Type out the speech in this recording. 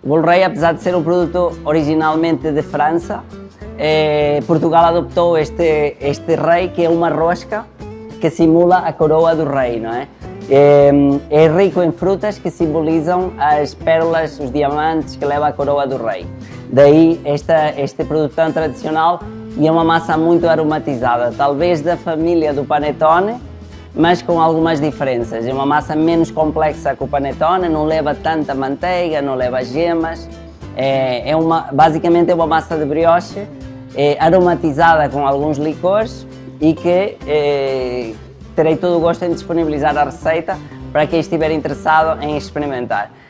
O bolo rei, apesar de ser um produto originalmente de França, Portugal adoptou este rei, que é uma rosca que simula a coroa do rei, não é? É rico em frutas que simbolizam as pérolas, os diamantes que leva a coroa do rei. Daí este produto tão tradicional, e é uma massa muito aromatizada, talvez da família do panettone, mas com algumas diferenças. É uma massa menos complexa que o panettone, não leva tanta manteiga, não leva gemas. Basicamente é uma massa de brioche aromatizada com alguns licores, e que terei todo o gosto em disponibilizar a receita para quem estiver interessado em experimentar.